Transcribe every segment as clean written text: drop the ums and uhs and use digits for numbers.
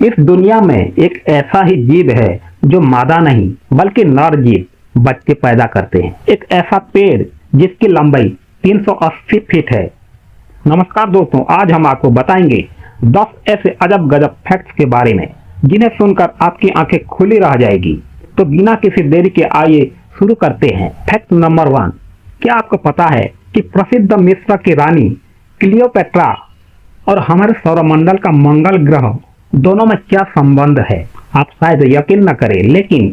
इस दुनिया में एक ऐसा ही जीव है जो मादा नहीं बल्कि नर जीव बच्चे पैदा करते हैं। एक ऐसा पेड़ जिसकी लंबाई 380 फीट है। नमस्कार दोस्तों, आज हम आपको बताएंगे 10 ऐसे अजब गजब फैक्ट्स के बारे में जिन्हें सुनकर आपकी आंखें खुली रह जाएगी। तो बिना किसी देरी के आइए शुरू करते हैं। फैक्ट नंबर 1, क्या आपको पता है कि प्रसिद्ध मिस्र की रानी क्लियोपेट्रा और हमारे सौरमंडल का मंगल ग्रह दोनों में क्या संबंध है? आप शायद यकीन न करें, लेकिन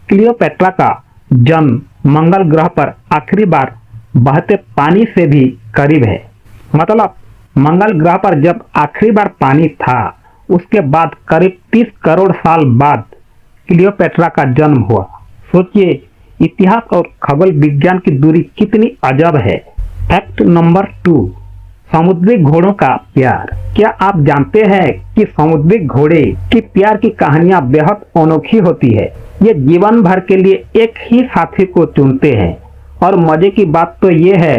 क्लियोपेट्रा का जन्म मंगल ग्रह पर आखिरी बार बहते पानी से भी करीब है। मतलब मंगल ग्रह पर जब आखिरी बार पानी था, उसके बाद करीब 30 करोड़ साल बाद क्लियोपेट्रा का जन्म हुआ। सोचिए, इतिहास और खगोल विज्ञान की दूरी कितनी अजब है। फैक्ट नंबर 2, समुद्री घोड़ों का प्यार। क्या आप जानते हैं कि समुद्री घोड़े की प्यार की कहानियां बेहद अनोखी होती है। ये जीवन भर के लिए एक ही साथी को चुनते हैं और मजे की बात तो ये है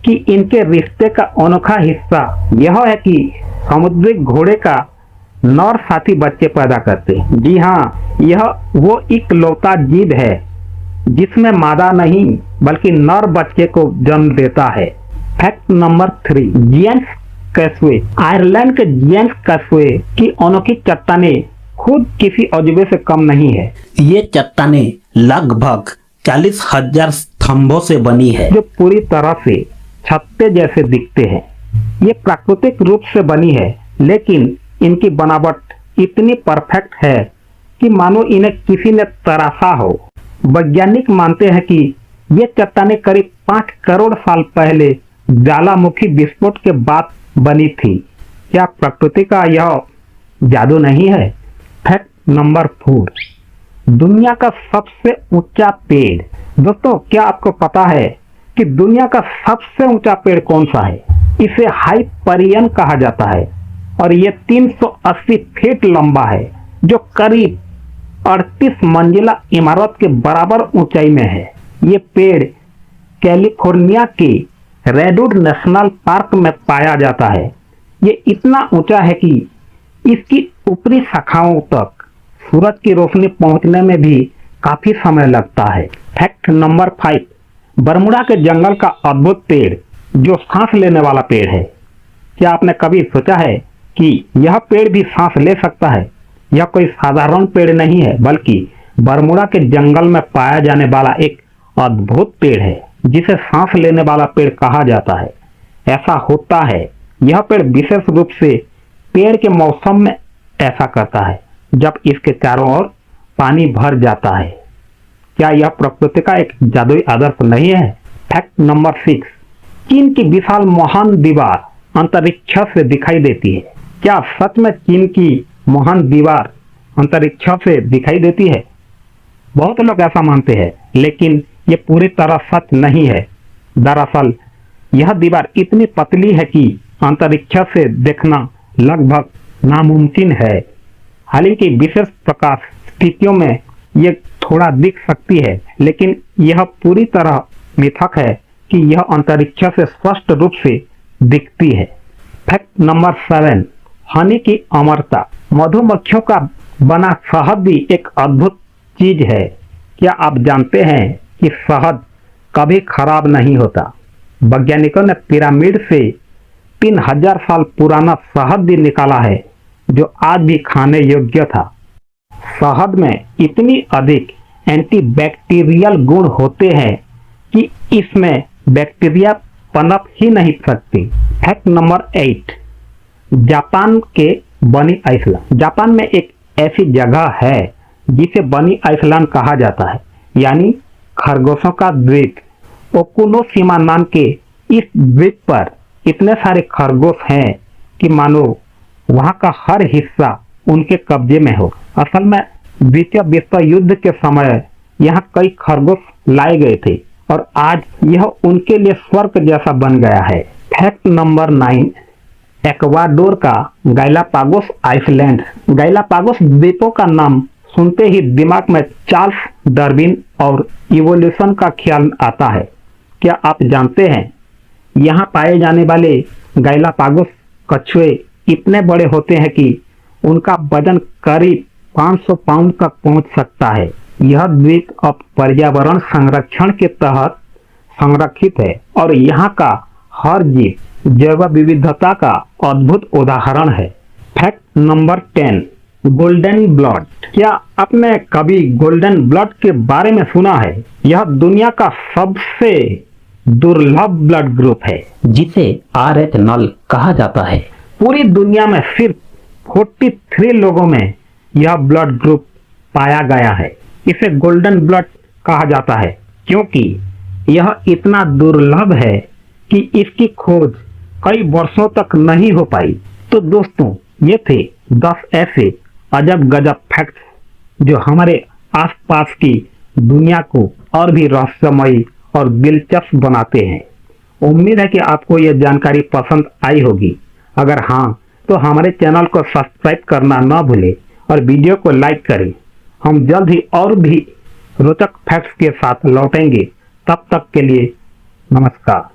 कि इनके रिश्ते का अनोखा हिस्सा यह है कि समुद्री घोड़े का नर साथी बच्चे पैदा करते हैं। जी हाँ, यह वो इकलौता जीव है जिसमें मादा नहीं बल्कि नर बच्चे को जन्म देता है। Fact number 3, James Causeway. Ireland के जेम्स कैसवे की अनोखी चट्टानें खुद किसी अजूबे से कम नहीं है। ये चट्टानें लगभग 40,000 स्तंभों से बनी है जो पूरी तरह से छत्ते जैसे दिखते हैं। ये प्राकृतिक रूप से बनी है, लेकिन इनकी बनावट इतनी परफेक्ट है कि मानो इन्हें किसी ने तराशा हो। वैज्ञानिक मानते हैं कि ये चट्टानें करीब 5 करोड़ साल पहले ज्वालामुखी विस्फोट के बाद बनी थी। क्या प्रकृति का यह जादू नहीं है? फैक्ट नंबर 4, दुनिया का सबसे ऊंचा पेड़। दोस्तों, क्या आपको पता है कि दुनिया का सबसे ऊंचा पेड़ कौन सा है? इसे हाइपरियन कहा जाता है और ये 380 फीट लंबा है, जो करीब 38 मंजिला इमारत के बराबर ऊंचाई में है। ये पेड़ कैलिफोर्निया के रेडवुड नेशनल पार्क में पाया जाता है। ये इतना ऊंचा है कि इसकी ऊपरी शाखाओं तक सूरज की रोशनी पहुंचने में भी काफी समय लगता है। फैक्ट नंबर 5, बरमुडा के जंगल का अद्भुत पेड़ जो सांस लेने वाला पेड़ है। क्या आपने कभी सोचा है कि यह पेड़ भी सांस ले सकता है? यह कोई साधारण पेड़ नहीं है, बल्कि बरमुडा के जंगल में पाया जाने वाला एक अद्भुत पेड़ है जिसे सांस लेने वाला पेड़ कहा जाता है। ऐसा होता है, यह पेड़ विशेष रूप से पेड़ के मौसम में ऐसा करता है जब इसके चारों ओर पानी भर जाता है। क्या यह प्रकृति का एक जादुई आदर्श नहीं है? फैक्ट नंबर 6, चीन की विशाल महान दीवार अंतरिक्ष से दिखाई देती है। क्या सच में चीन की महान दीवार अंतरिक्ष से दिखाई देती है? बहुत लोग ऐसा मानते हैं, लेकिन ये पूरी तरह सच नहीं है। दरअसल यह दीवार इतनी पतली है कि अंतरिक्ष से देखना लगभग नामुमकिन है। हालांकि विशेष प्रकाश स्थितियों में ये थोड़ा दिख सकती है, लेकिन यह पूरी तरह मिथक है कि यह अंतरिक्ष से स्पष्ट रूप से दिखती है। फैक्ट नंबर 7, हनी की अमरता। मधुमक्खियों का बना शहद भी एक अद्भुत चीज है। क्या आप जानते हैं कि शहद कभी खराब नहीं होता? वैज्ञानिकों ने पिरामिड से 3000 साल पुराना शहद भी निकाला है जो आज भी खाने योग्य था। शहद में इतनी अधिक एंटीबैक्टीरियल गुण होते हैं कि इसमें बैक्टीरिया पनप ही नहीं सकती। फैक्ट नंबर 8, जापान के बनी आइसलैंड। जापान में एक ऐसी जगह है जिसे बनी आइसलैंड कहा जाता है, यानी खरगोशों का द्वीप। ओकुनोशिमा नाम के इस द्वीप पर इतने सारे खरगोश हैं कि मानो वहां का हर हिस्सा उनके कब्जे में हो। असल में द्वितीय विश्व युद्ध के समय यहाँ कई खरगोश लाए गए थे और आज यह उनके लिए स्वर्ग जैसा बन गया है। फैक्ट नंबर 9, एक्वाडोर का गैलापागोस आइसलैंड। गैलापागोस द्वीपों का नाम सुनते ही दिमाग में चार्ल्स डार्विन और इवोल्यूशन का ख्याल आता है। क्या आप जानते हैं, यहाँ पाए जाने वाले गैलापागोस कछुए इतने बड़े होते हैं कि उनका वजन करीब 500 पाउंड तक पहुंच सकता है। यह द्वीप अब पर्यावरण संरक्षण के तहत संरक्षित है और यहाँ का हर जीव जैव विविधता का अद्भुत उदाहरण है। Fact number 10, golden blood. क्या आपने कभी गोल्डन ब्लड के बारे में सुना है? यह दुनिया का सबसे दुर्लभ ब्लड ग्रुप है जिसे RH नल कहा जाता है। पूरी दुनिया में सिर्फ 43 लोगों में यह ब्लड ग्रुप पाया गया है। इसे गोल्डन ब्लड कहा जाता है क्योंकि यह इतना दुर्लभ है कि इसकी खोज कई वर्षों तक नहीं हो पाई। तो दोस्तों, ये थे 10 ऐसे अजब गजब फैक्ट्स जो हमारे आसपास की दुनिया को और भी रहस्यमयी और दिलचस्प बनाते हैं। उम्मीद है कि आपको यह जानकारी पसंद आई होगी। अगर हाँ, तो हमारे चैनल को सब्सक्राइब करना न भूलें और वीडियो को लाइक करें। हम जल्द ही और भी रोचक फैक्ट्स के साथ लौटेंगे। तब तक के लिए नमस्कार।